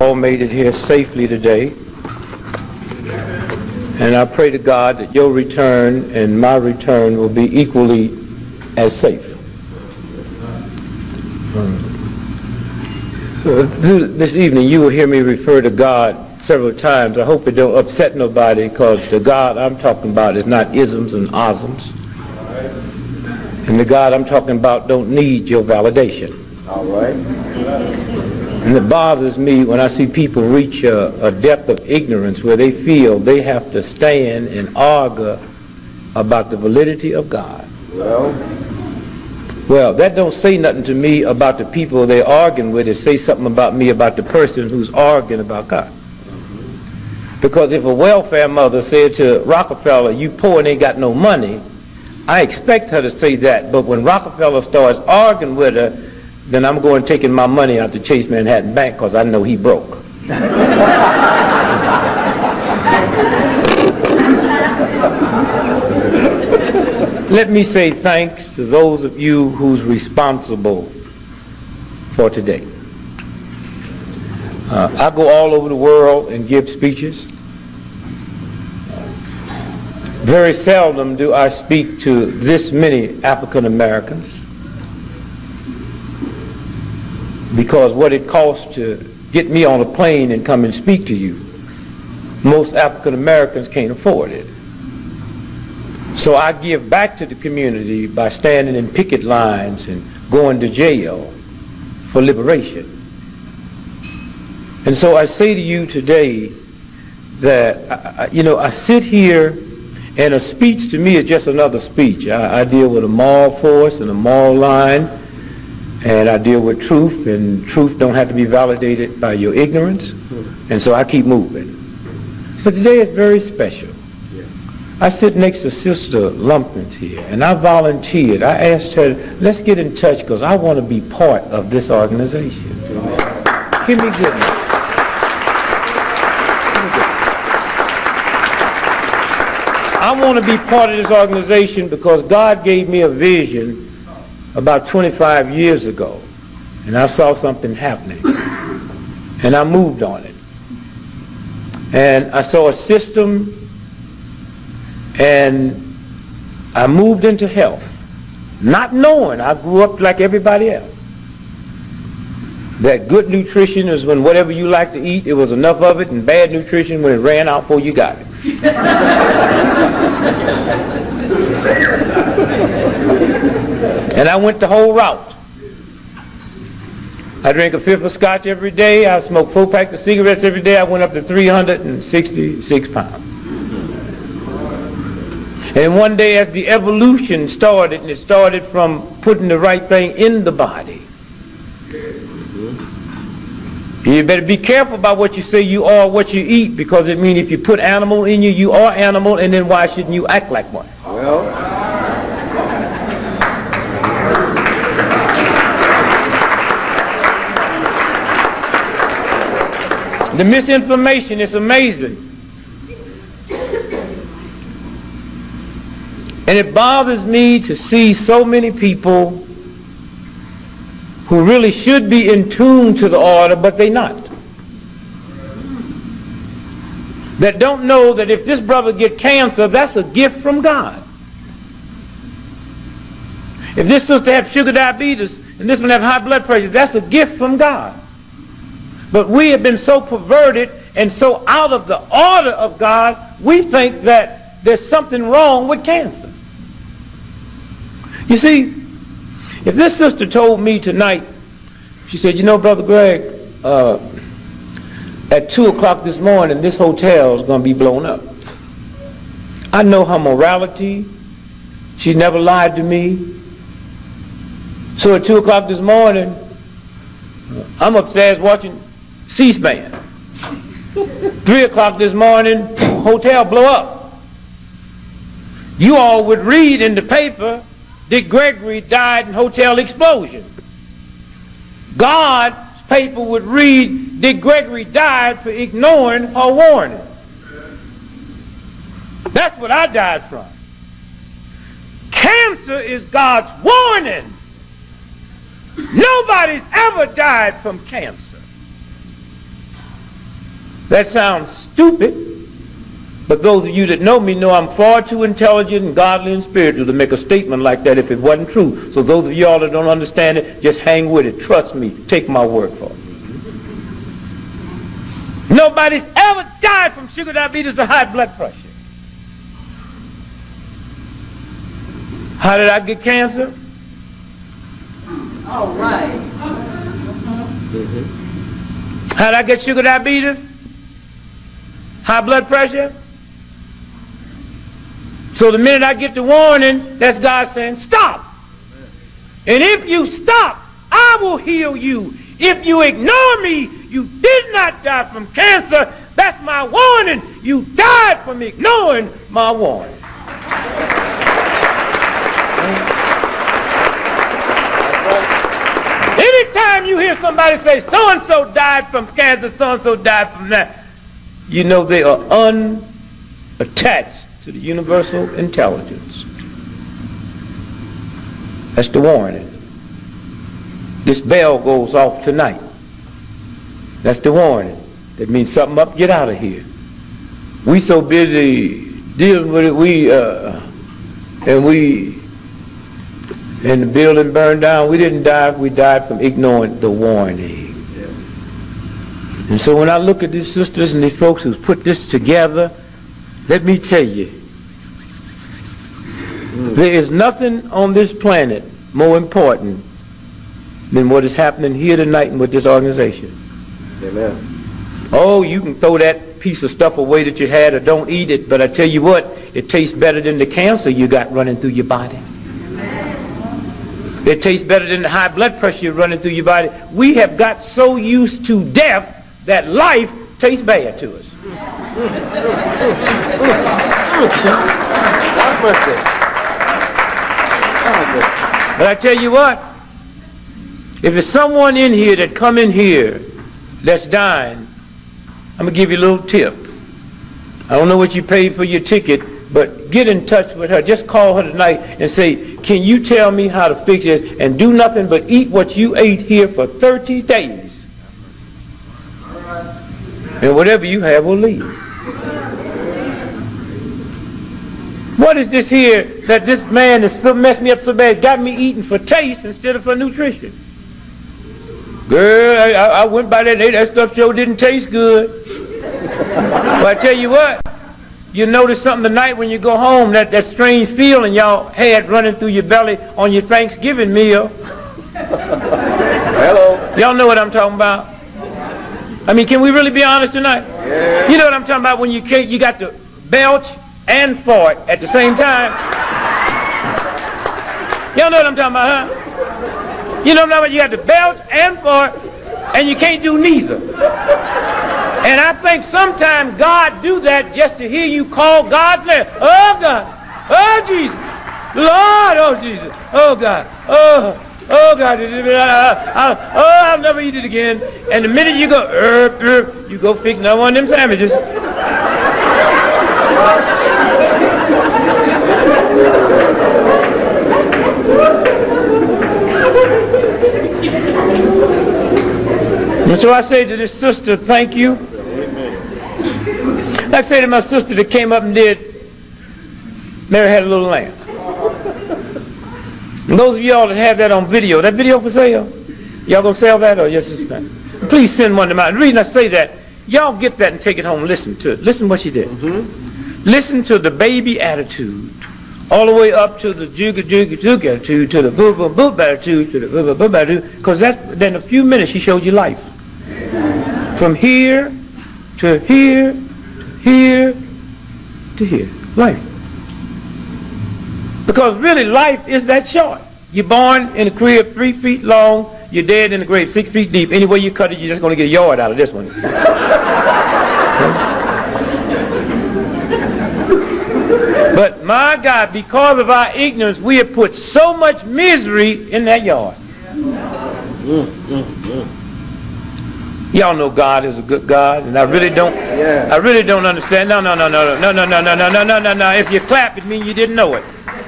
all made it here safely today. And I pray to God that your return and my return will be equally as safe. This evening you will hear me refer to God several times. I hope it don't upset nobody, because the God I'm talking about is not isms and osms. And the God I'm talking about don't need your validation. All right. And it bothers me when I see people reach a depth of ignorance where they feel they have to stand and argue about the validity of God. Well, that don't say nothing to me about the people they're arguing with. It says something about me about the person who's arguing about God. Because if a welfare mother said to Rockefeller, "You poor and ain't got no money," I expect her to say that. But when Rockefeller starts arguing with her, then I'm going taking my money out to Chase Manhattan Bank, because I know he broke. Let me say thanks to those of you who's responsible for today. I go all over the world and give speeches. Very seldom do I speak to this many African Americans, because what it costs to get me on a plane and come and speak to you, most African Americans can't afford it. So I give back to the community by standing in picket lines and going to jail for liberation. And so I say to you today that, I sit here, and a speech to me is just another speech. I deal with a moral force and a moral line, and I deal with truth, and truth don't have to be validated by your ignorance, and so I keep moving. But today is very special. I sit next to Sister Lumpkins here, and I volunteered. I asked her, let's get in touch, because I want to be part of this organization. Give me goodness. I want to be part of this organization because God gave me a vision about 25 years ago, and I saw something happening, and I moved on it. And I saw a system, and I moved into health, not knowing, I grew up like everybody else, that good nutrition is when whatever you like to eat, it was enough of it, and bad nutrition when it ran out before you got it. And I went the whole route. I drank a fifth of scotch every day. I smoked 4 packs of cigarettes every day. I went up to 366 pounds. And one day as the evolution started, and it started from putting the right thing in the body, you better be careful about what you say you are, what you eat, because it means if you put animal in you, you are animal, and then why shouldn't you act like one? The misinformation is amazing. And it bothers me to see so many people who really should be in tune to the order, but they're not. That don't know that if this brother get cancer, that's a gift from God. If this sister have sugar diabetes and this one have high blood pressure, that's a gift from God. But we have been so perverted and so out of the order of God, we think that there's something wrong with cancer. You see, if this sister told me tonight, she said, Brother Greg, at 2 o'clock this morning, this hotel is going to be blown up. I know her morality. She's never lied to me. So at 2 o'clock this morning, I'm upstairs watching C-SPAN. 3 o'clock this morning, hotel blow up. You all would read in the paper, D.Gregory died in hotel explosion. God's paper would read, D.Gregory died for ignoring her warning. That's what I died from. Cancer is God's warning. Nobody's ever died from cancer. That sounds stupid, but those of you that know me know I'm far too intelligent and godly and spiritual to make a statement like that if it wasn't true. So those of y'all that don't understand it, just hang with it. Trust me. Take my word for it. Nobody's ever died from sugar diabetes or high blood pressure. How did I get cancer? All right. How did I get sugar diabetes? High blood pressure? So the minute I get the warning, that's God saying, stop. And if you stop, I will heal you. If you ignore me, you did not die from cancer. That's my warning. You died from ignoring my warning. Anytime you hear somebody say, so-and-so died from cancer, so-and-so died from that, you know they are unattached to the universal intelligence. That's the warning. This bell goes off tonight. That's the warning. That means something up, get out of here. We so busy dealing with it, and the building burned down. We didn't die. We died from ignoring the warning. Yes. And so when I look at these sisters and these folks who've put this together, let me tell you, there is nothing on this planet more important than what is happening here tonight and with this organization. Amen. Oh, you can throw that piece of stuff away that you had or don't eat it, but I tell you what, it tastes better than the cancer you got running through your body. It tastes better than the high blood pressure running through your body. We have got so used to death that life tastes bad to us. But I tell you what, if there's someone in here that come in here that's dying, I'm going to give you a little tip. I don't know what you paid for your ticket, but get in touch with her. Just call her tonight and say, can you tell me how to fix this? And do nothing but eat what you ate here for 30 days. And whatever you have will leave. What is this here that this man has so messed me up so bad, got me eating for taste instead of for nutrition? Girl, I went by that, that stuff sure didn't taste good. But I tell you what, you notice something tonight when you go home, that strange feeling y'all had running through your belly on your Thanksgiving meal. Hello. Y'all know what I'm talking about? I mean, can we really be honest tonight? Yeah. You know what I'm talking about when you got to belch and fart at the same time? Y'all know what I'm talking about, huh? You know what I'm talking about? You got to belch and fart, and you can't do neither. And I think sometimes God do that just to hear you call God's name. Oh, God. Oh, Jesus. Lord, oh, Jesus. Oh, God. Oh, God. I'll never eat it again. And the minute you go, you go fix another one of them sandwiches. And so I say to this sister, thank you. Like I say to my sister that came up and did Mary Had a Little Lamb. And those of y'all that have that on video, that video for sale? Y'all gonna sell that or yes, it's fine? Please send one to mine. The reason I say that, y'all get that and take it home and listen to it. Listen what she did. Listen to the baby attitude, all the way up to the jugga attitude, to the boop boop boop attitude, to the boop boop boop attitude, because then in a few minutes she showed you life. From here to here, to here to here. Life. Because really life is that short. You're born in a crib 3 feet long, you're dead in the grave 6 feet deep. Any way you cut it, you're just going to get a yard out of this one. But my God, because of our ignorance, we have put so much misery in that yard. Y'all know God is a good God, and I really don't understand. No. If you clap, it means you didn't know it.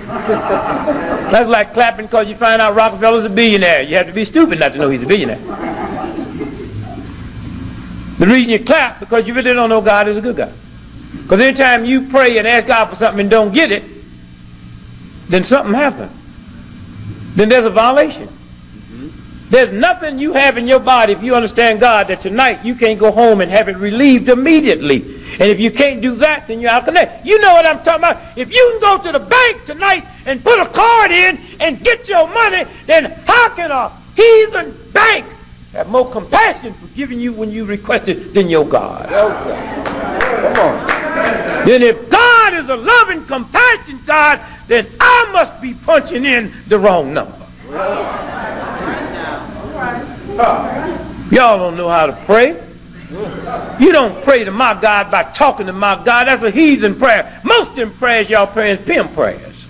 That's like clapping because you find out Rockefeller's a billionaire. You have to be stupid not to know he's a billionaire. The The reason you clap, because you really don't know God is a good God. Because anytime you pray and ask God for something and don't get it, then something happened. Then there's a violation. There's nothing you have in your body, if you understand God, that tonight you can't go home and have it relieved immediately. And if you can't do that, then you're out of connect. You know what I'm talking about. If you can go to the bank tonight and put a card in and get your money, then how can a heathen bank have more compassion for giving you when you request it than your God? Come on. Then if God is a loving, compassionate God, then I must be punching in the wrong number. Y'all don't know how to pray. You don't pray to my God by talking to my God. That's a heathen prayer. Most of them prayers y'all praying is pimp prayers.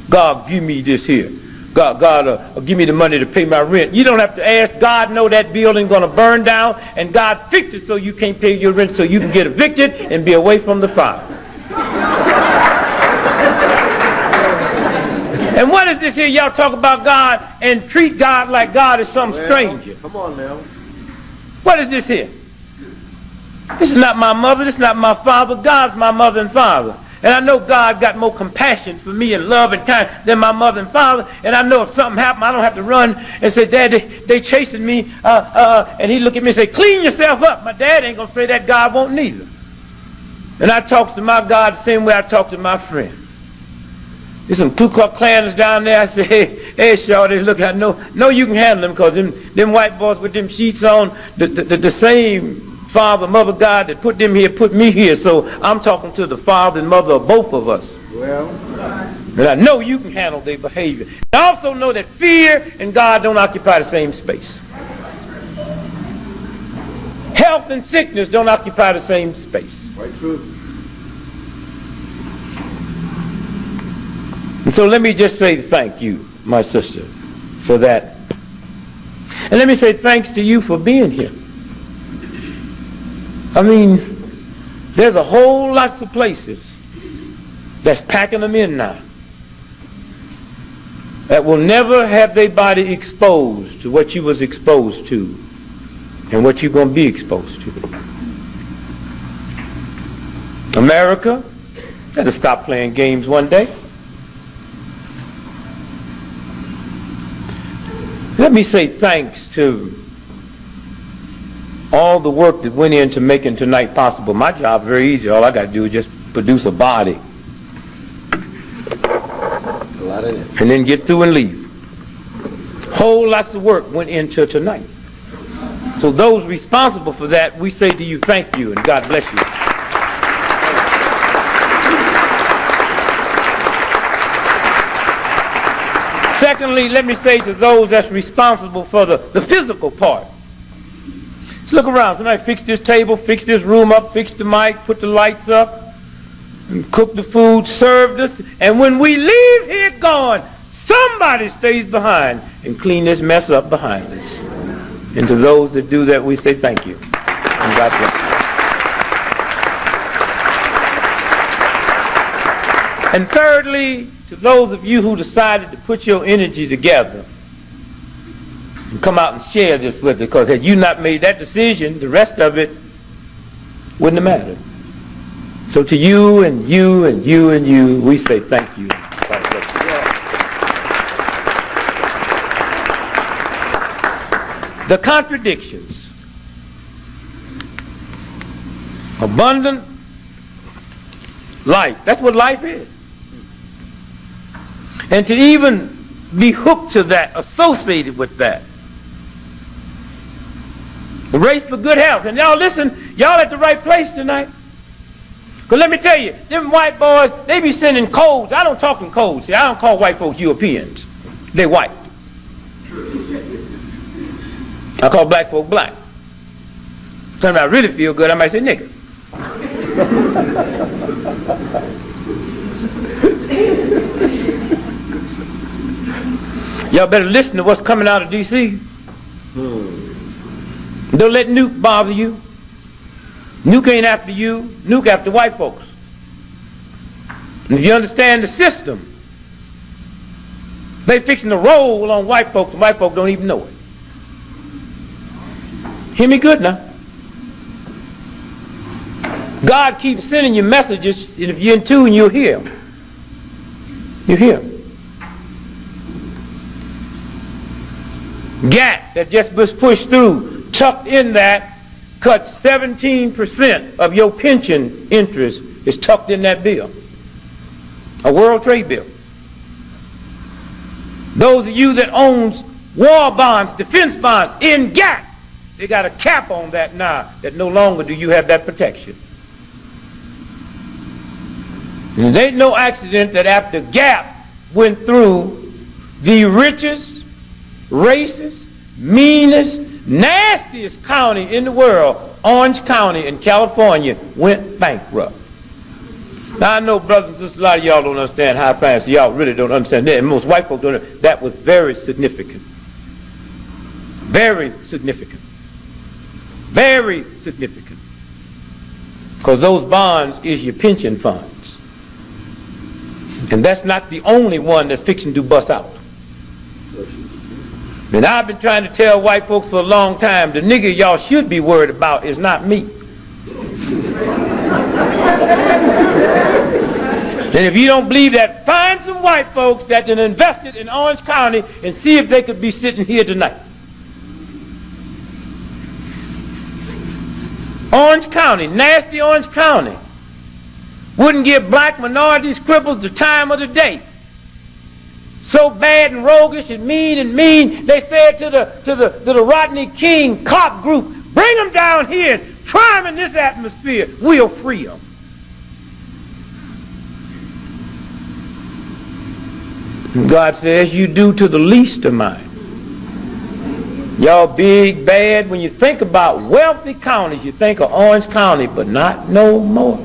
God, give me this here. God, give me the money to pay my rent. You don't have to ask. God know that building going to burn down, and God fix it so you can't pay your rent so you can get evicted and be away from the fire. And what is this here? Y'all talk about God and treat God like God is some stranger. Come on now. What is this here? This is not my mother. This is not my father. God's my mother and father. And I know God got more compassion for me and love and kind than my mother and father. And I know if something happened, I don't have to run and say, Dad, they chasing me. And he look at me and say, clean yourself up. My dad ain't going to say that. God won't neither. And I talk to my God the same way I talk to my friend. There's some Ku Klux Klans down there. I say, hey, shorty, look, I know you can handle them, because them white boys with them sheets on, the same father, mother God that put them here, put me here. So I'm talking to the father and mother of both of us. Well, and I know you can handle their behavior. I also know that fear and God don't occupy the same space. Health and sickness don't occupy the same space. quite true. And so let me just say thank you, my sister, for that. And let me say thanks to you for being here. I mean, there's a whole lots of places that's packing them in now that will never have their body exposed to what you was exposed to and what you're going to be exposed to. America had to stop playing games one day. Let me say thanks to all the work that went into making tonight possible. My job is very easy. All I got to do is just produce a body. A lot in it. And then get through and leave. Whole lots of work went into tonight. So those responsible for that, we say to you, thank you, and God bless you. Secondly, let me say to those that's responsible for the physical part. Let's look around. Somebody fix this table, fix this room up, fix the mic, put the lights up, and cook the food, served us. And when we leave here gone, somebody stays behind and clean this mess up behind us. And to those that do that, we say thank you. And God bless you. And thirdly, to those of you who decided to put your energy together and come out and share this with us, because had you not made that decision, the rest of it wouldn't have mattered. So to you and you and you and you, we say thank you. God bless you. The contradictions. Abundant life. That's what life is. And to even be hooked to that, associated with that. The race for good health. And y'all listen, y'all at the right place tonight. Because let me tell you, them white boys, they be sending codes. I don't talk in codes. See, I don't call white folks Europeans. They white. I call black folk black. Sometimes I really feel good, I might say nigga. Y'all better listen to what's coming out of D.C. Don't let Nuke bother you. Nuke ain't after you. Nuke after white folks. And if you understand the system, they fixing to roll on white folks, and white folks don't even know it. Hear me good now. God keeps sending you messages, and if you're in tune, you'll hear them. You hear them. Gap that just was pushed through, tucked in that, cuts 17% of your pension interest is tucked in that bill. A World Trade bill. Those of you that owns war bonds, defense bonds, in gap, they got a cap on that now, that no longer do you have that protection. And there ain't no accident that after Gap went through, the richest, racist, meanest, nastiest county in the world, Orange County in California, went bankrupt. Now I know, brothers and sisters, a lot of y'all don't understand high finance. Y'all really don't understand that. And most white folks don't. That was very significant. Very significant. Very significant. Because those bonds is your pension funds. And that's not the only one that's fixing to bust out. And I've been trying to tell white folks for a long time, the nigga y'all should be worried about is not me. And if you don't believe that, find some white folks that have invested in Orange County and see if they could be sitting here tonight. Orange County, nasty Orange County, wouldn't give black minorities, cripples the time of the day. So bad and roguish and mean, they said to the Rodney King cop group, bring them down here and try them in this atmosphere. We'll free them. God says, you do to the least of mine. Y'all big, bad, when you think about wealthy counties, you think of Orange County, but not no more.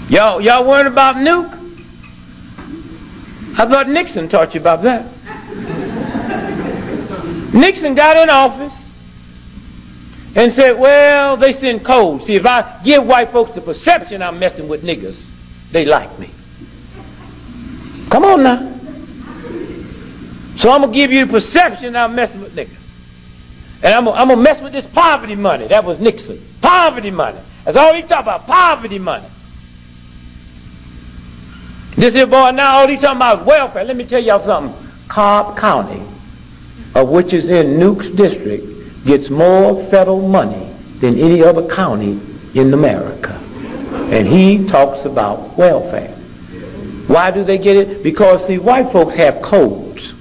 Y'all worried about Nuke? I thought Nixon taught you about that. Nixon got in office and said, well, they send codes. See, if I give white folks the perception I'm messing with niggas, they like me. Come on now. So I'm going to give you the perception I'm messing with niggas. And I'm going to mess with this poverty money. That was Nixon. Poverty money. That's all he talking about, poverty money. This here boy now, all he talking about is welfare. Let me tell y'all something. Cobb County, of which is in Nuke's district, gets more federal money than any other county in America. And he talks about welfare. Why do they get it? Because, see, white folks have codes.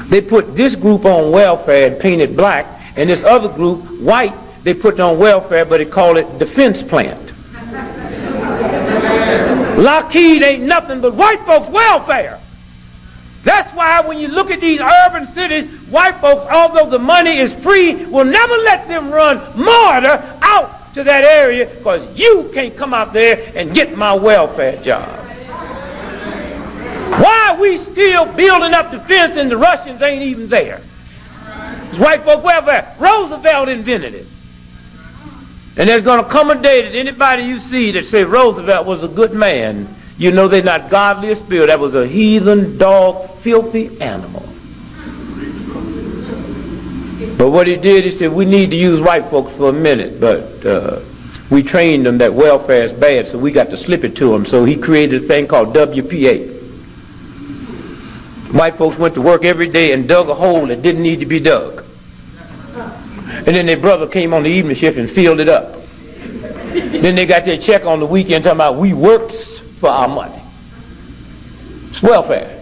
They put this group on welfare and paint it black, and this other group, white, they put on welfare, but they call it defense plant. Lockheed ain't nothing but white folks' welfare. That's why when you look at these urban cities, white folks, although the money is free, will never let them run mortar out to that area because you can't come out there and get my welfare job. Why are we still building up the fence and the Russians ain't even there? It's white folk welfare. Roosevelt invented it. And there's going to come a day that anybody you see that say Roosevelt was a good man, you know they're not godly or spiritual. That was a heathen, dog, filthy animal. But what he did, he said, we need to use white folks for a minute, but we trained them that welfare is bad, so we got to slip it to them. So he created a thing called WPA. White folks went to work every day and dug a hole that didn't need to be dug. And then their brother came on the evening shift and filled it up. Then they got their check on the weekend talking about we worked for our money. It's welfare.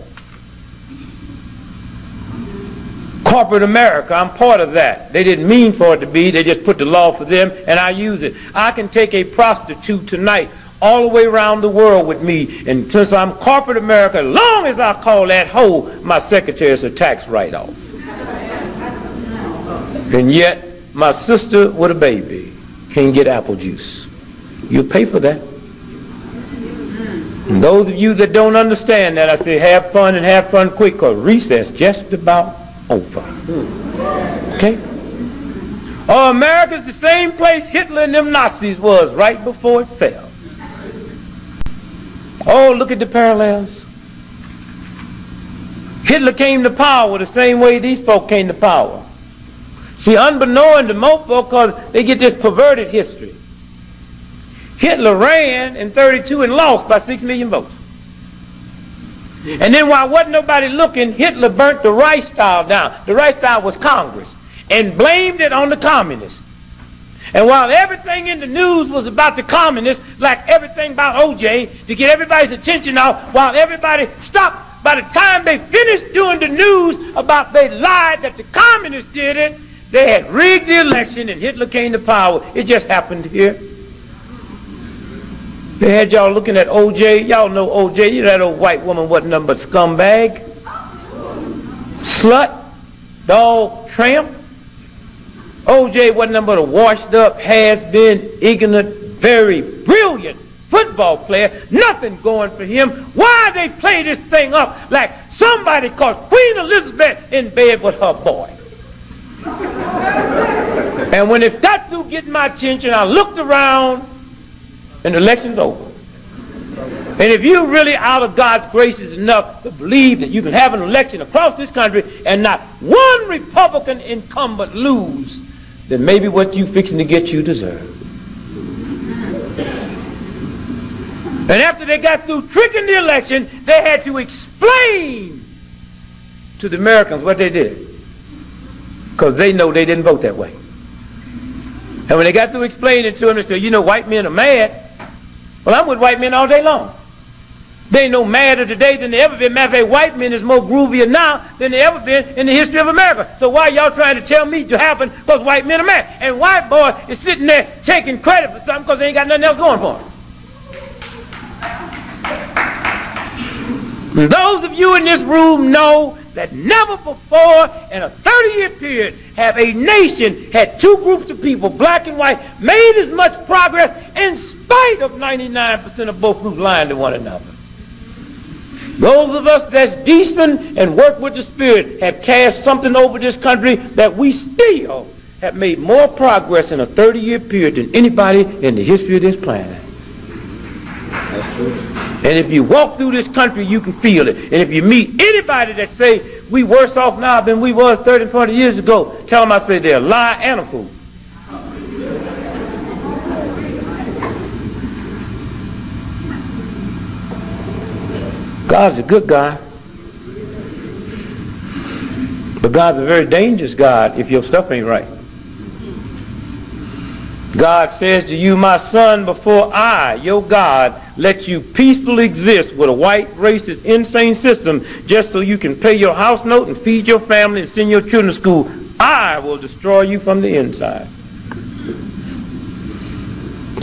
Corporate America, I'm part of that. They didn't mean for it to be. They just put the law for them, and I use it. I can take a prostitute tonight all the way around the world with me, and since I'm corporate America, as long as I call that hoe my secretary, it's a tax write-off. And yet, my sister with a baby can't get apple juice. You pay for that. And those of you that don't understand that, I say have fun and have fun quick, because recess just about over. Okay? Oh, America's the same place Hitler and them Nazis was right before it fell. Oh, look at the parallels. Hitler came to power the same way these folk came to power. See, unbeknown to most folks, because they get this perverted history. Hitler ran in 32 and lost by 6 million votes. And then while wasn't nobody looking, Hitler burnt the Reichstag down. The Reichstag was Congress. And blamed it on the communists. And while everything in the news was about the communists, like everything about O.J., to get everybody's attention off, while everybody stopped, by the time they finished doing the news about they lied that the communists did it, they had rigged the election and Hitler came to power. It just happened here. They had y'all looking at O.J. Y'all know O.J. You know that old white woman wasn't nothing but scumbag, slut, dog, tramp. O.J. wasn't nothing but a washed-up, has-been, ignorant, very brilliant football player. Nothing going for him. Why they play this thing up like somebody caught Queen Elizabeth in bed with her boy? And when it got through getting my attention, I looked around and the election's over. And if you're really out of God's graces enough to believe that you can have an election across this country and not one Republican incumbent lose, then maybe what you fixing to get you deserve. And after they got through tricking the election, they had to explain to the Americans what they did. Because they know they didn't vote that way. And when they got through explaining to them, they said, you know, white men are mad. Well, I'm with white men all day long. They ain't no madder today than they ever been. Matter of fact, white men is more groovier now than they ever been in the history of America. So why y'all trying to tell me to happen because white men are mad? And white boy is sitting there taking credit for something because they ain't got nothing else going for them. And those of you in this room know that never before in a 30-year period have a nation had two groups of people, black and white, made as much progress in spite of 99% of both groups lying to one another. Those of us that's decent and work with the Spirit have cast something over this country that we still have made more progress in a 30-year period than anybody in the history of this planet. That's true. And if you walk through this country, you can feel it. And if you meet anybody that say we worse off now than we was 30 and 40 years ago, tell them I say they're a lie and a fool. God's a good God. But God's a very dangerous God if your stuff ain't right. God says to you, my son, before I, your God, let you peacefully exist with a white, racist, insane system just so you can pay your house note and feed your family and send your children to school, I will destroy you from the inside.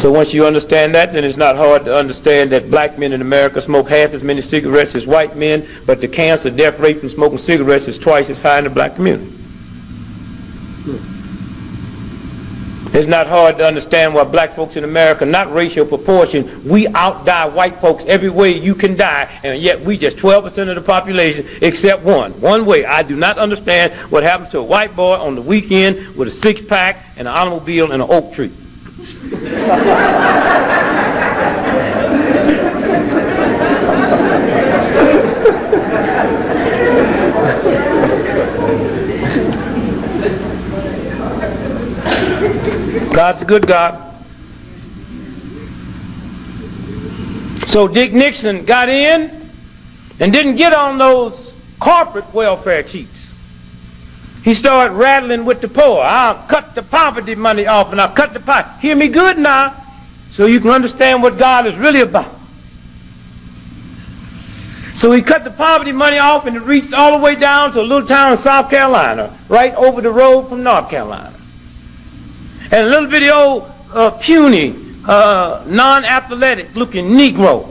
So once you understand that, then it's not hard to understand that black men in America smoke half as many cigarettes as white men, but the cancer death rate from smoking cigarettes is twice as high in the black community. It's not hard to understand why black folks in America, not racial proportion, we outdie white folks every way you can die, and yet we just 12% of the population except one. One way. I do not understand what happens to a white boy on the weekend with a six-pack and an automobile and an oak tree. God's a good God. So Dick Nixon got in and didn't get on those corporate welfare cheats. He started rattling with the poor. I'll cut the poverty money off and I'll cut the poverty. Hear me good now so you can understand what God is really about. So he cut the poverty money off and it reached all the way down to a little town in South Carolina, right over the road from North Carolina. And a little bitty old puny, non-athletic looking Negro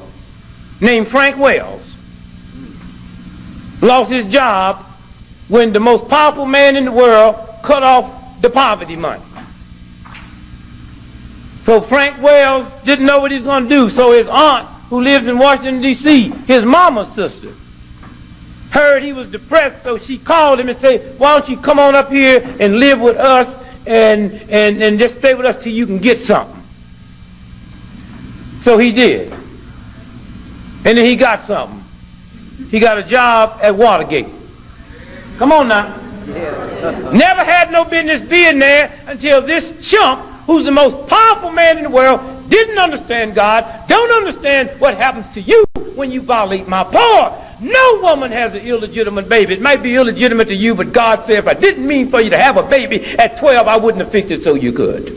named Frank Wells lost his job when the most powerful man in the world cut off the poverty money. So Frank Wells didn't know what he was going to do. So his aunt, who lives in Washington, D.C., his mama's sister, heard he was depressed, so she called him and said, why don't you come on up here and live with us and just stay with us till you can get something. So he did. And then he got something. He got a job at Watergate. Come on now. Never had no business being there until this chump, who's the most powerful man in the world, didn't understand God, don't understand what happens to you when you violate my power. No woman has an illegitimate baby. It might be illegitimate to you, but God said if I didn't mean for you to have a baby at 12, I wouldn't have fixed it so you could.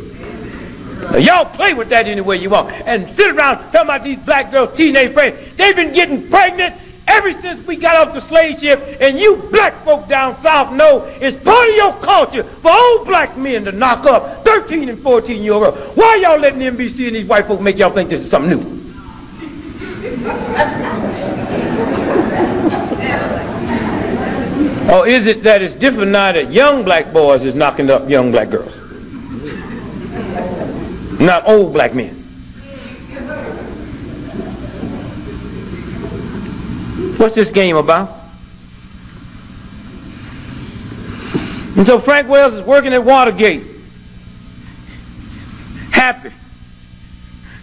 Now, y'all play with that any way you want. And sit around talking about these black girls, teenage friends. They've been getting pregnant ever since we got off the slave ship, and you black folk down south know it's part of your culture for old black men to knock up 13 and 14-year-olds. Why y'all letting the NBC and these white folk make y'all think this is something new? Or is it that it's different now that young black boys is knocking up young black girls? Not old black men. What's this game about? And so Frank Wells is working at Watergate. Happy.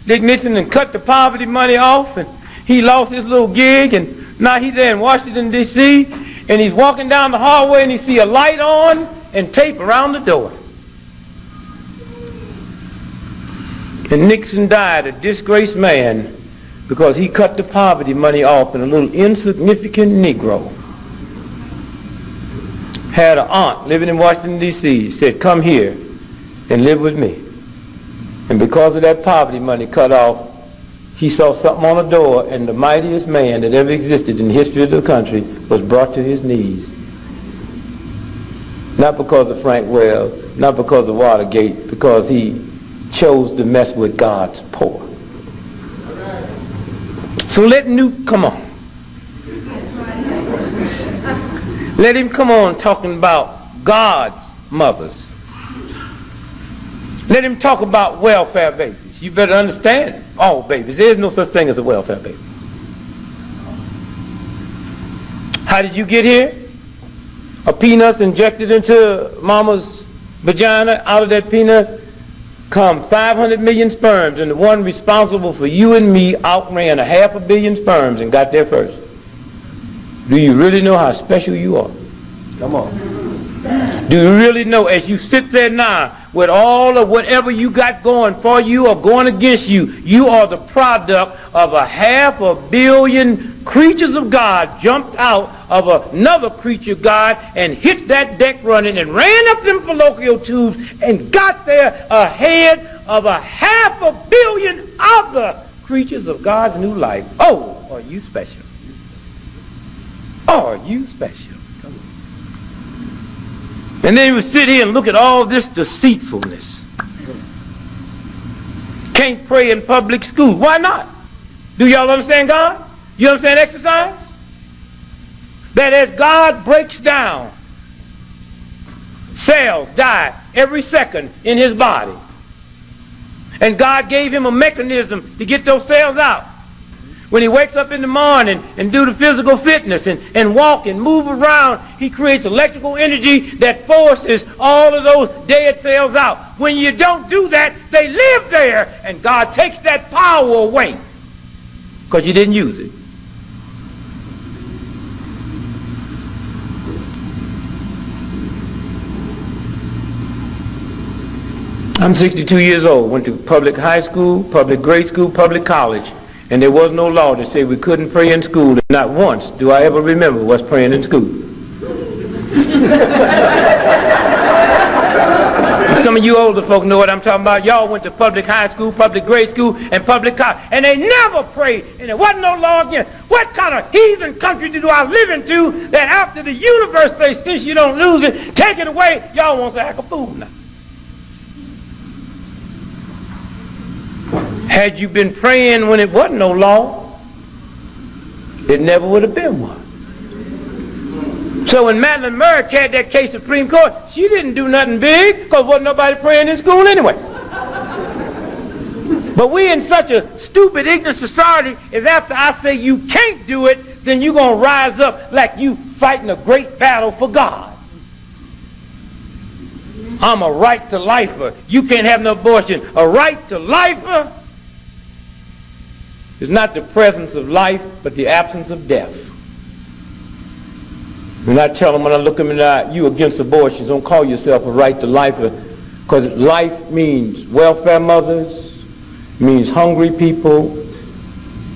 Dick Nixon and cut the poverty money off, and he lost his little gig, and now he's there in Washington, D.C., and he's walking down the hallway and he see a light on and tape around the door. And Nixon died, a disgraced man, because he cut the poverty money off, and a little insignificant Negro had an aunt living in Washington, D.C., said, come here and live with me. And because of that poverty money cut off, he saw something on the door, and the mightiest man that ever existed in the history of the country was brought to his knees. Not because of Frank Wells, not because of Watergate, because he chose to mess with God's poor. So let Newt come on. Let him come on talking about God's mothers. Let him talk about welfare babies. You better understand all babies. There is no such thing as a welfare baby. How did you get here? A peanut injected into mama's vagina. Out of that peanut come 500 million sperms, and the one responsible for you and me outran 500 million sperms and got there first. Do you really know how special you are? Come on. Do you really know, as you sit there now with all of whatever you got going for you or going against you, you are the product of 500 million creatures of God jumped out of another creature of God and hit that deck running and ran up them fallopian tubes and got there ahead of 500 million other creatures of God's new life. Oh, are you special? Are you special? And then he would sit here and look at all this deceitfulness. Can't pray in public school. Why not? Do y'all understand God? You understand exercise? That as God breaks down, cells die every second in his body. And God gave him a mechanism to get those cells out. When he wakes up in the morning and do the physical fitness and walk and move around, he creates electrical energy that forces all of those dead cells out. When you don't do that, they live there, and God takes that power away because you didn't use it. I'm 62 years old, went to public high school, public grade school, public college. And there was no law that said we couldn't pray in school. And not once do I ever remember what's praying in school. Some of you older folk know what I'm talking about. Y'all went to public high school, public grade school, and public college. And they never prayed. And there wasn't no law against. What kind of heathen country do I live into that after the universe says, since you don't lose it, take it away, y'all want to act a fool now? Had you been praying when it wasn't no law, it never would have been one. So when Madeline Murray had that case at Supreme Court, she didn't do nothing big because wasn't nobody praying in school anyway. But we in such a stupid, ignorant society is after I say you can't do it, then you're going to rise up like you fighting a great battle for God. I'm a right to lifer. You can't have no abortion. A right to lifer is not the presence of life, but the absence of death. And I tell them when I look them in the eye, you against abortions, don't call yourself a right to life, because life means welfare mothers, means hungry people,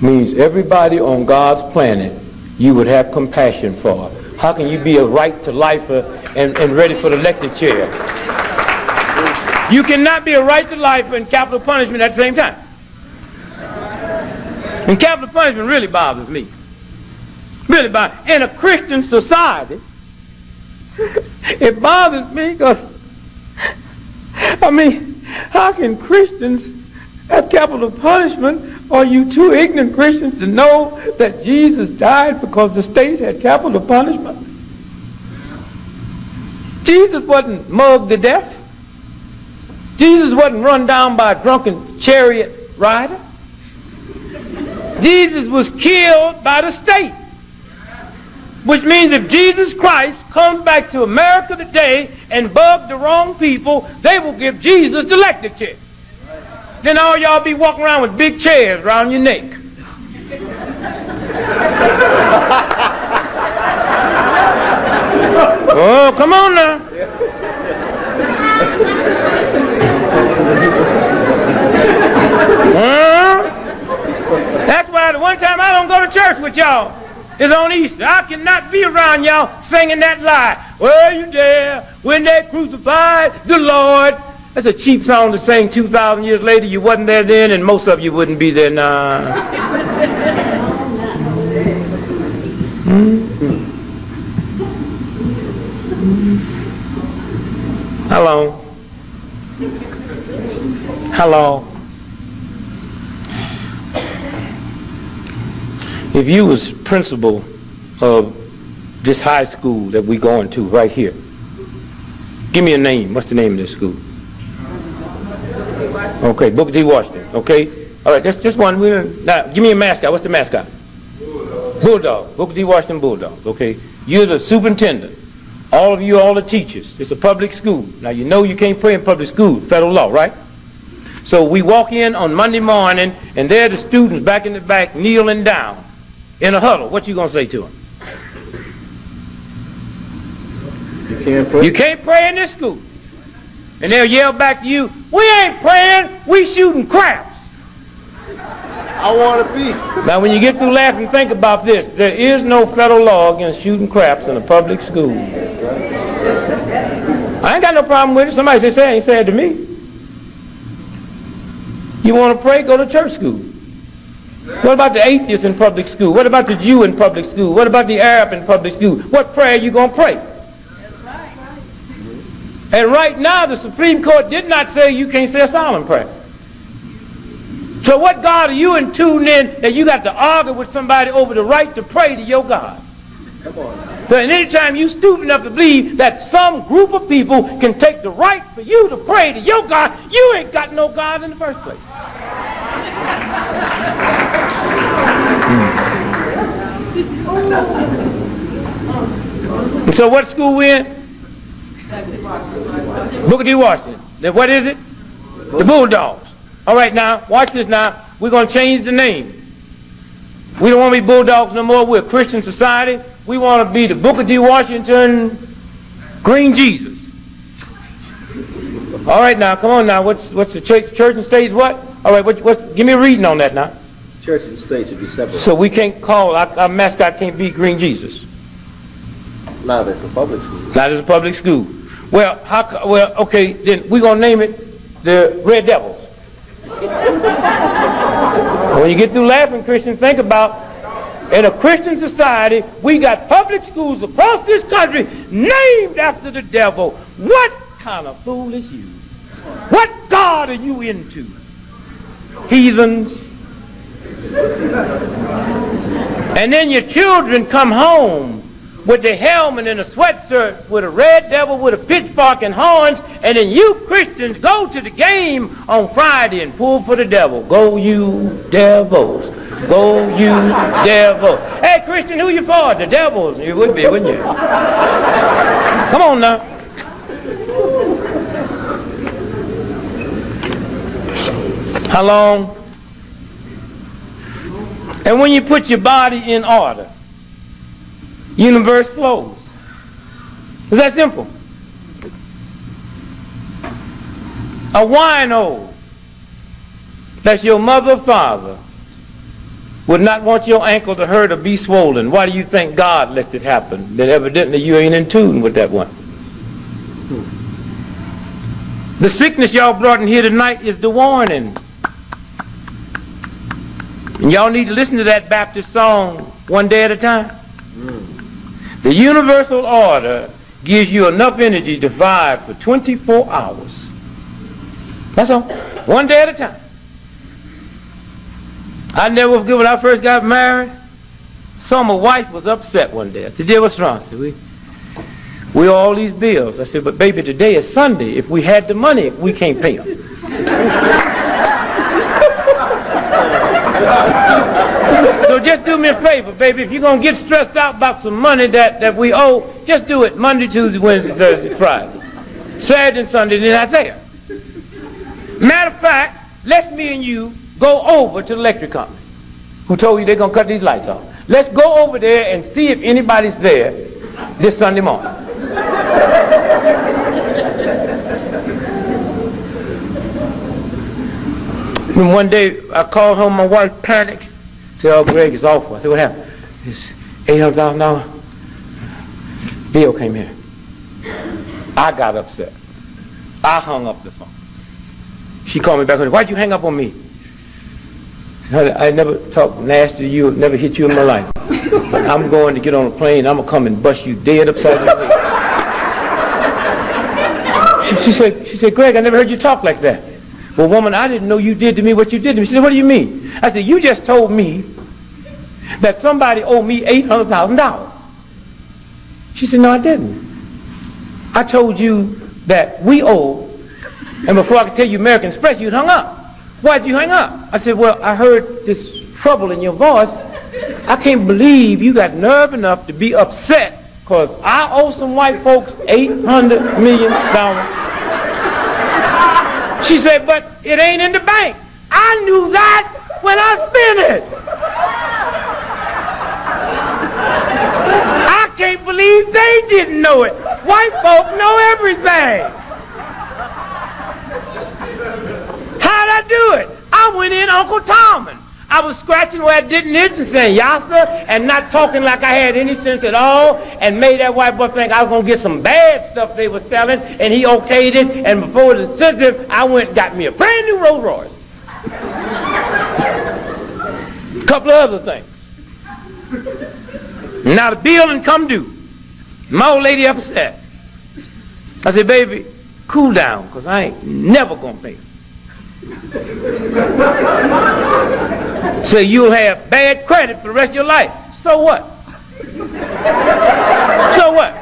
means everybody on God's planet you would have compassion for. How can you be a right to lifer and ready for the electric chair? You cannot be a right to lifer and capital punishment at the same time. And capital punishment really bothers me. Really bothers. In a Christian society, it bothers me because, I mean, how can Christians have capital punishment? Are you too ignorant Christians to know that Jesus died because the state had capital punishment? Jesus wasn't mugged to death. Jesus wasn't run down by a drunken chariot rider. Jesus was killed by the state. Which means if Jesus Christ comes back to America today and bugs the wrong people, they will give Jesus the electric chair. Then all y'all be walking around with big chairs around your neck. Oh, come on now. That's why the one time I don't go to church with y'all is on Easter. I cannot be around y'all singing that lie. Were you there when they crucified the Lord? That's a cheap song to sing 2,000 years later. You wasn't there then, and most of you wouldn't be there now. How long? How long? If you was principal of this high school that we're going to right here, give me a name. What's the name of this school? Okay, Booker T. Washington. Okay, all right. That's just one. Now, give me a mascot. What's the mascot? Bulldog. Booker T. Washington Bulldogs. Okay, you're the superintendent. All of you, all the teachers. It's a public school. Now you know you can't pray in public school. Federal law, right? So we walk in on Monday morning, and there are the students back in the back kneeling down in a huddle. What you gonna say to them? You can't pray? You can't pray in this school. And they'll yell back to you, we ain't praying, we shooting craps. I want a piece. Now when you get through laughing, think about this. There is no federal law against shooting craps in a public school. I ain't got no problem with it. Somebody say, ain't said to me. You want to pray, go to church school. What about the atheist in public school? What about the Jew in public school? What about the Arab in public school? What prayer are you going to pray? And right now, the Supreme Court did not say you can't say a silent prayer. So what God are you in tune in that you got to argue with somebody over the right to pray to your God? Come on. So anytime you stupid enough to believe that some group of people can take the right for you to pray to your God, you ain't got no God in the first place. And so what school we in? Booker T. Washington. Then what is it? The Bulldogs. All right, now, watch this now. We're going to change the name. We don't want to be Bulldogs no more. We're a Christian society. We want to be the Booker T. Washington Green Jesus. All right, now, come on now. What's the church and state what? All right, give me a reading on that now. Church and state should be separate. So we can't call, our mascot can't be Green Jesus. Now that's a public school. Now there's a public school. Well, okay, then we're going to name it the Red Devils. When you get through laughing, Christian, think about, in a Christian society, we got public schools across this country named after the devil. What kind of fool is you? What God are you into? Heathens. And then your children come home with their helmet and a sweatshirt with a red devil with a pitchfork and horns, and then you Christians go to the game on Friday and pull for the devil. Go you devils. Go you devils. Hey Christian, who you for? The devils. You would be, wouldn't you? Come on now. How long? And when you put your body in order, universe flows. It's that simple. A wino that's your mother or father would not want your ankle to hurt or be swollen. Why do you think God lets it happen? Then evidently you ain't in tune with that one. The sickness y'all brought in here tonight is the warning. And y'all need to listen to that Baptist song, One Day at a Time. The universal order gives you enough energy to vibe for 24 hours. That's all. One day at a time. I never forget when I first got married, saw my wife was upset one day. I said, dear, what's wrong? I said, we owe all these bills. I said, but baby, today is Sunday. If we had the money, we can't pay them. So just do me a favor, baby. If you're going to get stressed out about some money that we owe, just do it Monday, Tuesday, Wednesday, Thursday, Friday. Saturday and Sunday, they're not there. Matter of fact, let's me and you go over to the electric company who told you they're going to cut these lights off. Let's go over there and see if anybody's there this Sunday morning. And one day I called home, my wife panicked. Said, oh, Greg, it's awful. I said, what happened? This $800,000 bill came here. I got upset. I hung up the phone. She called me back. Why'd you hang up on me? I never talked nasty to you, never hit you in my life. But I'm going to get on a plane. I'm going to come and bust you dead upside your head. She said, Greg, I never heard you talk like that. Well, woman, I didn't know you did to me what you did to me. She said, what do you mean? I said, you just told me that somebody owed me $800,000. She said, no, I didn't. I told you that we owe, and before I could tell you American Express, you'd hung up. Why'd you hang up? I said, well, I heard this trouble in your voice. I can't believe you got nerve enough to be upset because I owe some white folks $800 million. She said, but it ain't in the bank. I knew that when I spent it. I can't believe they didn't know it. White folk know everything. How'd I do it? I went in Uncle Tommen. I was scratching where it didn't itch and saying yassa and not talking like I had any sense at all and made that white boy think I was going to get some bad stuff they were selling and he okayed it, and before it was sensitive, I went and got me a brand new Rolls Royce. A couple of other things. Now the bill done come due. My old lady upset. I said, baby, cool down because I ain't never going to pay. So you'll have bad credit for the rest of your life. So what? So what?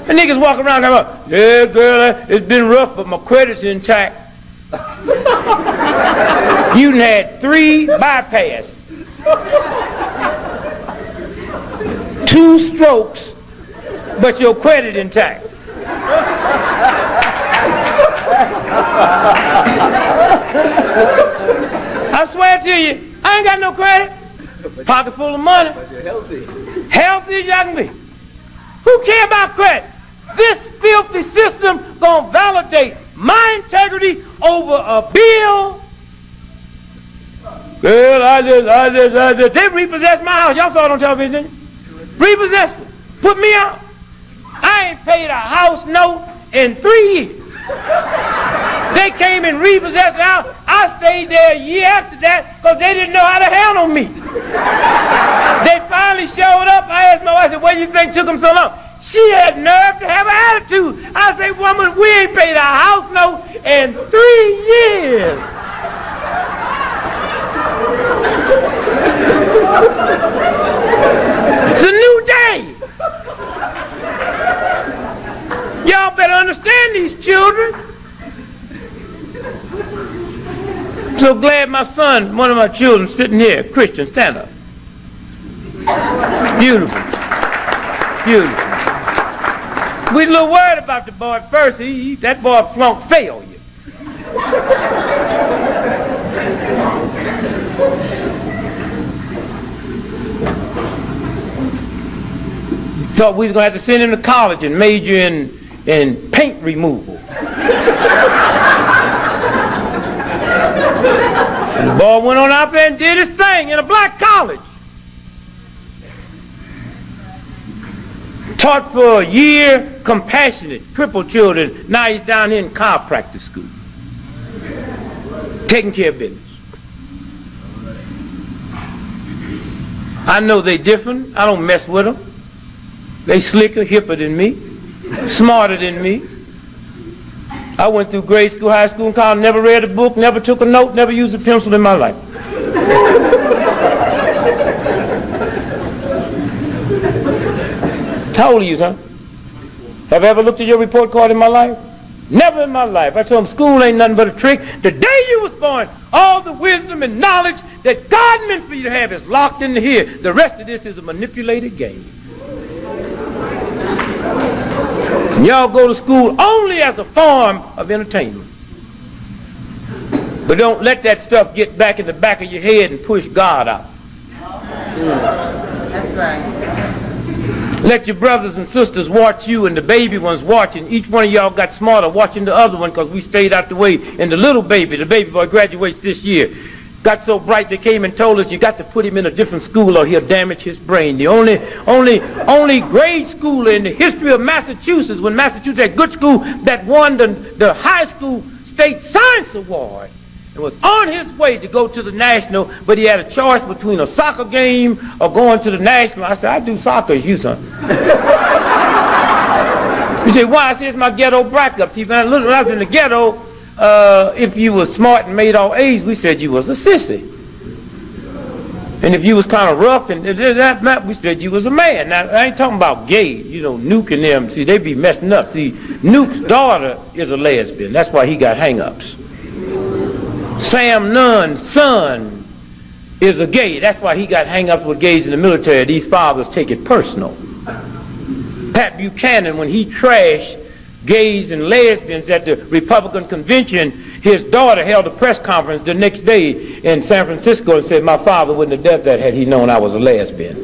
The niggas walk around and go, yeah, girl, it's been rough, but my credit's intact. You done had 3 bypass, 2 strokes, but your credit intact. I swear to you, I ain't got no credit. Pocket full of money. But you're healthy. Healthy as y'all can be. Who care about credit? This filthy system gonna validate my integrity over a bill. Girl, I just, they repossessed my house. Y'all saw it on television, didn't you? Repossessed it. Put me out. I ain't paid a house note in 3 years. They came and repossessed the house. I stayed there a year after that because they didn't know how to handle me. They finally showed up. I asked my wife, I said, what do you think took them so long? She had nerve to have an attitude. I said, woman, we ain't paid our house note in 3 years. It's a new day. Y'all better understand these children. I'm so glad my son, one of my children, sitting here. Christian, stand up. Beautiful. Beautiful. We a little worried about the boy at first. That boy flunked failure. Thought we was going to have to send him to college and major in paint removal. And the boy went on out there and did his thing in a black college. Taught for a year, compassionate, crippled children. Now he's down here in chiropractic school. Taking care of business. I know they different. I don't mess with them. They slicker, hipper than me, smarter than me. I went through grade school, high school, and college, never read a book, never took a note, never used a pencil in my life. How old are you, son? Have I ever looked at your report card in my life? Never in my life. I told him school ain't nothing but a trick. The day you was born, all the wisdom and knowledge that God meant for you to have is locked into here. The rest of this is a manipulated game. And y'all go to school only as a form of entertainment. But don't let that stuff get back in the back of your head and push God out. That's right. Let your brothers and sisters watch you and the baby ones watching. Each one of y'all got smarter watching the other one because we stayed out the way. And the little baby, the baby boy graduates this year, got so bright they came and told us you got to put him in a different school or he'll damage his brain. The only grade school in the history of Massachusetts, when Massachusetts had good school, that won the high school state science award and was on his way to go to the national, but he had a choice between a soccer game or going to the national. I said, I do soccer as you, son. You say, why? I said, it's my ghetto backup. See, when I was in the ghetto, if you were smart and made all A's, we said you was a sissy. And if you was kind of rough and that, we said you was a man. Now, I ain't talking about gay, you know, Nuke and them. See, they be messing up. See, Nuke's daughter is a lesbian. That's why he got hang-ups. Sam Nunn's son is a gay. That's why he got hang-ups with gays in the military. These fathers take it personal. Pat Buchanan, when he trashed gays and lesbians at the Republican convention, his daughter held a press conference the next day in San Francisco and said, my father wouldn't have done that had he known I was a lesbian.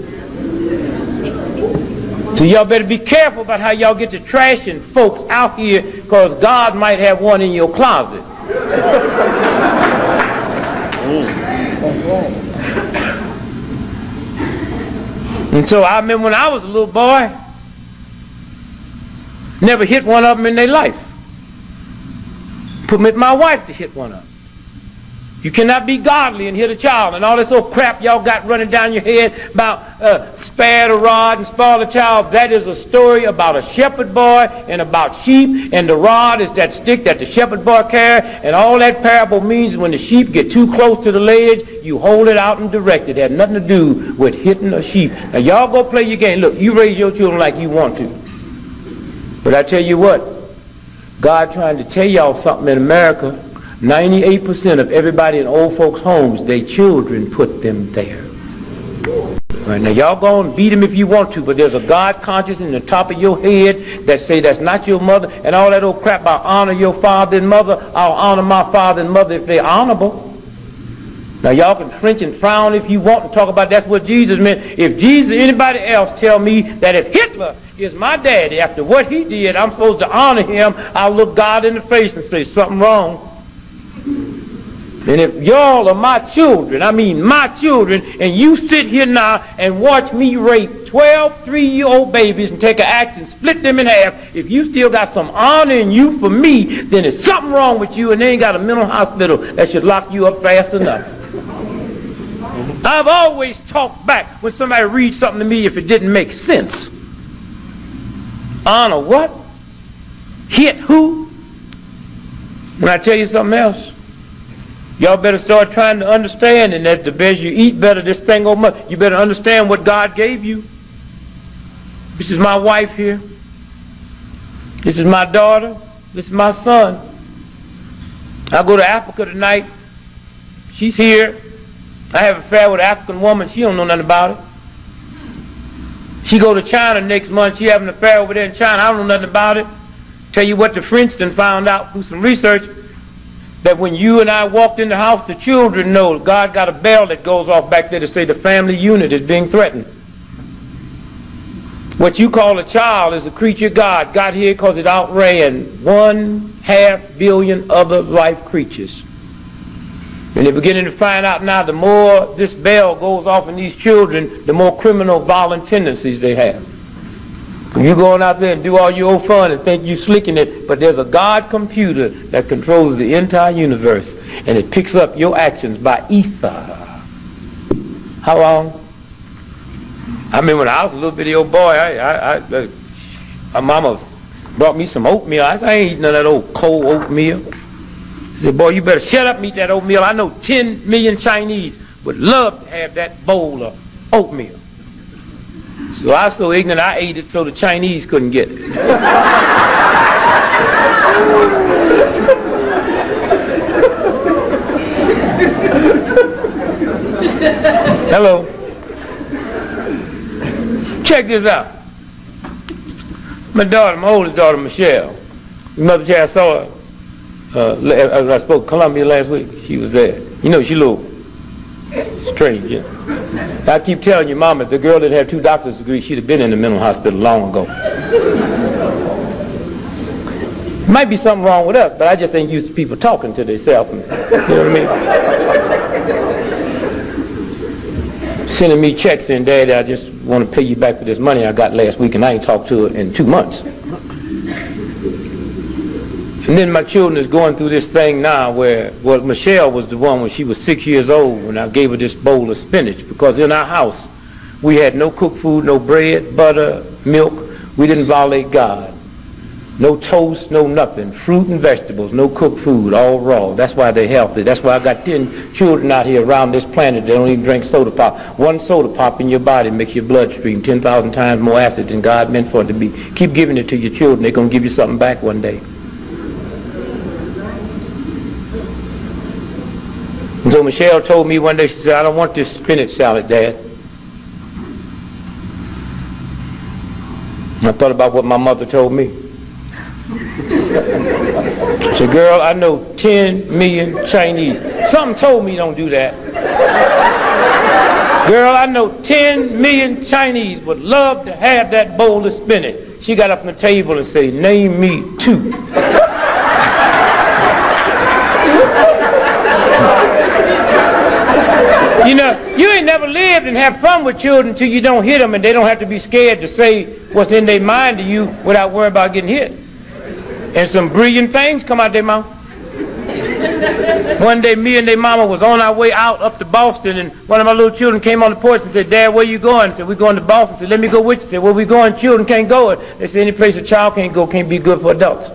So y'all better be careful about how y'all get to trashing folks out here, because God might have one in your closet. And so I remember when I was a little boy, never hit one of them in their life. Permit my wife to hit one of them. You cannot be godly and hit a child and all this old crap y'all got running down your head about spare the rod and spoil the child. That is a story about a shepherd boy and about sheep, and the rod is that stick that the shepherd boy carries, and all that parable means when the sheep get too close to the ledge, you hold it out and direct it. It had nothing to do with hitting a sheep. Now y'all go play your game. Look, you raise your children like you want to. But I tell you what, God trying to tell y'all something in America. 98% of everybody in old folks' homes, their children put them there. All right, now y'all go and beat them if you want to, but there's a God conscience in the top of your head that say that's not your mother, and all that old crap about honor your father and mother. I'll honor my father and mother if they're honorable. Now y'all can flinch and frown if you want and talk about that's what Jesus meant. If Jesus or anybody else tell me that if Hitler is my daddy, after what he did, I'm supposed to honor him, I'll look God in the face and say something wrong. And if y'all are my children, I mean my children, and you sit here now and watch me rape 12 3-year-old babies and take an axe and split them in half, if you still got some honor in you for me, then there's something wrong with you, and they ain't got a mental hospital that should lock you up fast enough. I've always talked back when somebody reads something to me if it didn't make sense. Honor what? Hit who? When I tell you something else, y'all better start trying to understand, and that the best you eat, better this thing over much. You better understand what God gave you. This is my wife here. This is my daughter. This is my son. I go to Africa tonight. She's here. I have an affair with an African woman. She don't know nothing about it. She go to China next month. She have an affair over there in China. I don't know nothing about it. Tell you what the French done found out through some research, that when you and I walked in the house, the children know God got a bell that goes off back there to say the family unit is being threatened. What you call a child is a creature God got here because it outran 1/2 billion other life creatures. And they're beginning to find out now the more this bell goes off in these children, the more criminal violent tendencies they have. You going out there and do all your old fun and think you slicking it, but there's a God computer that controls the entire universe, and it picks up your actions by ether. How long? I mean, when I was a little bitty old boy, my mama brought me some oatmeal. I said, I ain't eating none of that old cold oatmeal. She said, boy, you better shut up and eat that oatmeal. I know 10 million Chinese would love to have that bowl of oatmeal. So I was so ignorant, I ate it so the Chinese couldn't get it. Hello. Check this out. My oldest daughter, Michelle. Your mother said I saw her. I spoke to Columbia last week. She was there. You know, she a little strange, yeah? I keep telling you, Mama, if the girl didn't have 2 doctor's degrees, she'd have been in the mental hospital long ago. Might be something wrong with us, but I just ain't used to people talking to themselves. You know what I mean? Sending me checks in, Daddy, I just want to pay you back for this money I got last week, and I ain't talked to her in 2 months. And then my children is going through this thing now where, well, Michelle was the one when she was 6 years old when I gave her this bowl of spinach, because in our house we had no cooked food, no bread, butter, milk. We didn't violate God. No toast, no nothing. Fruit and vegetables, no cooked food, all raw. That's why they're healthy. That's why I got 10 children out here around this planet that don't even drink soda pop. One soda pop in your body makes your bloodstream 10,000 times more acid than God meant for it to be. Keep giving it to your children. They're going to give you something back one day. And so Michelle told me one day, she said, I don't want this spinach salad, Dad. And I thought about what my mother told me. She said, girl, I know 10 million Chinese. Something told me don't do that. Girl, I know 10 million Chinese would love to have that bowl of spinach. She got up on the table and said, name me 2. You know, you ain't never lived and have fun with children until you don't hit them, and they don't have to be scared to say what's in their mind to you without worrying about getting hit. And some brilliant things come out their mouth. One day, me and their mama was on our way out up to Boston, and one of my little children came on the porch and said, Dad, where you going? I said, we're going to Boston. I said, let me go with you. I said, where we going? Children can't go. They said, any place a child can't go can't be good for adults.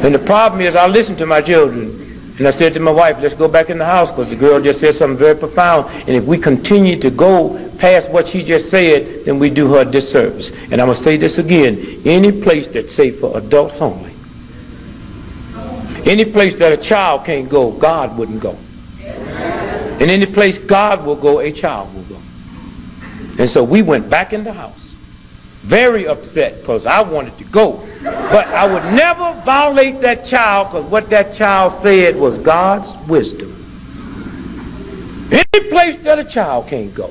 And the problem is, I listen to my children. And I said to my wife, let's go back in the house, because the girl just said something very profound. And if we continue to go past what she just said, then we do her a disservice. And I'm going to say this again. Any place that's safe for adults only, any place that a child can't go, God wouldn't go. And any place God will go, a child will go. And so we went back in the house, very upset, because I wanted to go. But I would never violate that child, because what that child said was God's wisdom. Any place that a child can't go,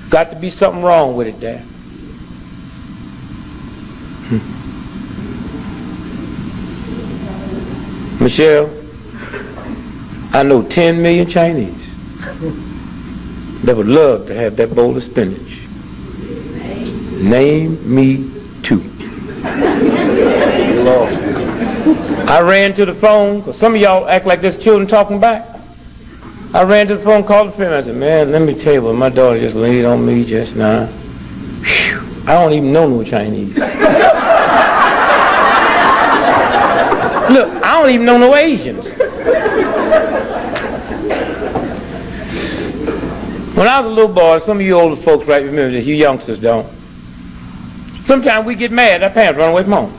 got to be something wrong with it, Dad. Michelle, I know 10 million Chinese that would love to have that bowl of spinach. Name me 2. I ran to the phone, because some of y'all act like there's children talking back. I ran to the phone, called a friend. I said, man, let me tell you what my daughter just laid on me just now. Whew, I don't even know no Chinese. Look, I don't even know no Asians. When I was a little boy, some of you older folks right remember this, you youngsters don't. Sometimes we get mad, our parents run away from home.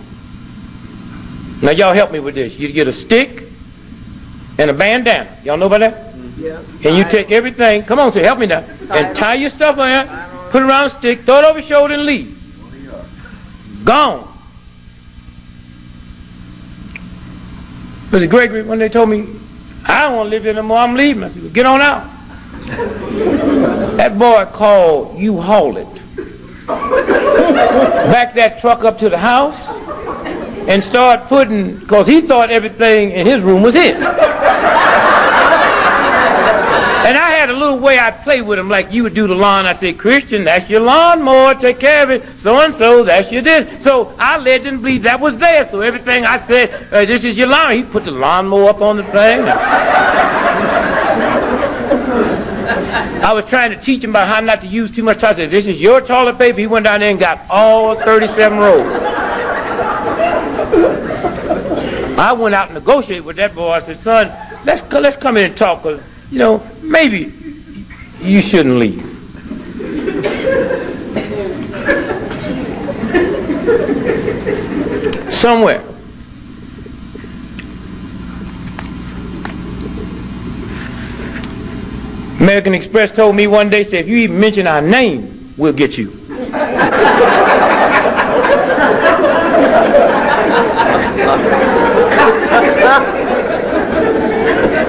Now y'all help me with this. You get a stick and a bandana. Y'all know about that? Yeah. And you take everything, come on, say, help me now, and tie your stuff on it, put it around a stick, throw it over your shoulder and leave. Gone. Mr. Gregory, when they told me, I don't want to live here no more, I'm leaving. I said, well, get on out. That boy called you haul it. Back that truck up to the house and start putting, because he thought everything in his room was his. And I had a little way I'd play with him, like you would do the lawn. I said, Christian, that's your lawnmower, take care of it. So-and-so, that's your this. So I let him believe that was there. So everything I said, this is your lawn. He put the lawnmower up on the thing. I was trying to teach him about how not to use too much toilet. I said, this is your toilet paper. He went down there and got all 37 rolls. I went out and negotiated with that boy. I said, son, let's come in and talk, because, you know, maybe you shouldn't leave. Somewhere. American Express told me one day, said, if you even mention our name, we'll get you.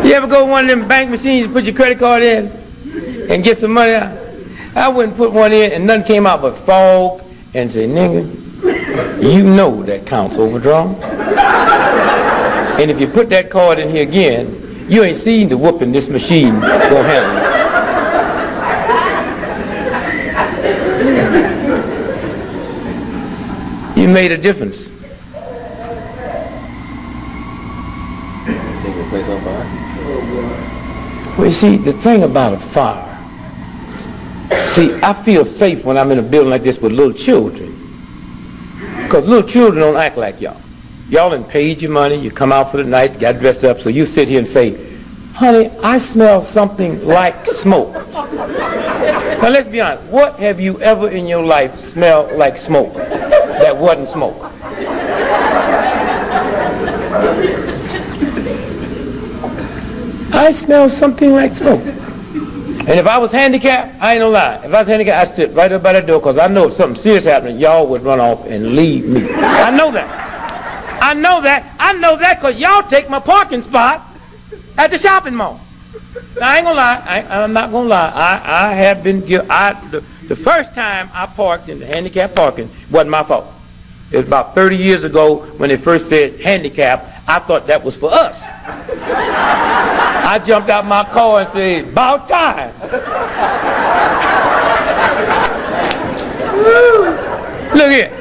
You ever go to one of them bank machines and put your credit card in and get some money out? I wouldn't put one in and nothing came out but fog, and say, nigga, you know that account's overdrawn. And if you put that card in here again, you ain't seen the whooping this machine gonna handle. You made a difference. Take your place on fire? Well, you see, the thing about a fire, see, I feel safe when I'm in a building like this with little children. Because little children don't act like y'all. Y'all done paid your money, you come out for the night, got dressed up, so you sit here and say, honey, I smell something like smoke. Now let's be honest, what have you ever in your life smelled like smoke that wasn't smoke? I smell something like smoke. And if I was handicapped, I ain't gonna lie. If I was handicapped, I'd sit right up by that door, because I know if something serious happened, y'all would run off and leave me. I know that. I know that because y'all take my parking spot at the shopping mall. Now, I ain't gonna lie. I'm not gonna lie. I have been guilty. The first time I parked in the handicap parking wasn't my fault. It was about 30 years ago when they first said handicap. I thought that was for us. I jumped out my car and said, about time. Look here.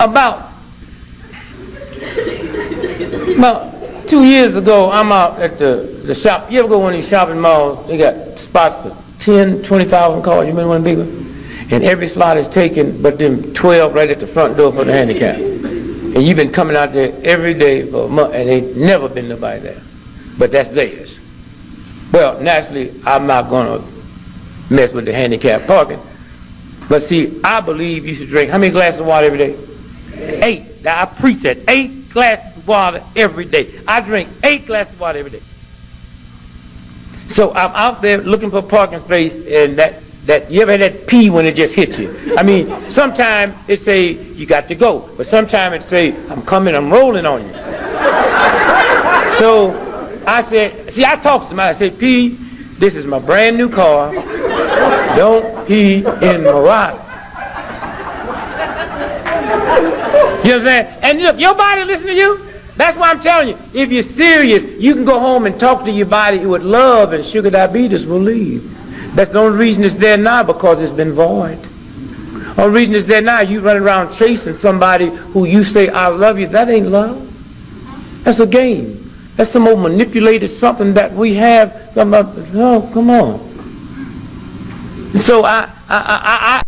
About 2 years ago, I'm out at the shop. You ever go to one of these shopping malls? They got spots for 10, 20,000 cars. You remember one big one? And every slot is taken, but them 12 right at the front door for the handicap. And you've been coming out there every day for a month, and ain't never been nobody there. But that's theirs. Well, naturally, I'm not going to mess with the handicap parking. But see, I believe you should drink, how many glasses of water every day? 8. Now, I preach that. 8 glasses of water every day. I drink 8 glasses of water every day. So I'm out there looking for a parking space, and that you ever had that pee when it just hits you? I mean, sometimes it say you got to go, but sometimes it say I'm coming, I'm rolling on you. So I said, see, I talked to somebody. I said, P, this is my brand new car. Don't pee in my ride. You know what I'm saying? And look, your body listen to you. That's why I'm telling you, if you're serious, you can go home and talk to your body with love, and sugar diabetes will leave. That's the only reason it's there now, because it's been void. The only reason it's there now, you run around chasing somebody who you say, I love you. That ain't love. That's a game. That's some old manipulated something that we have. Oh, come on. And so I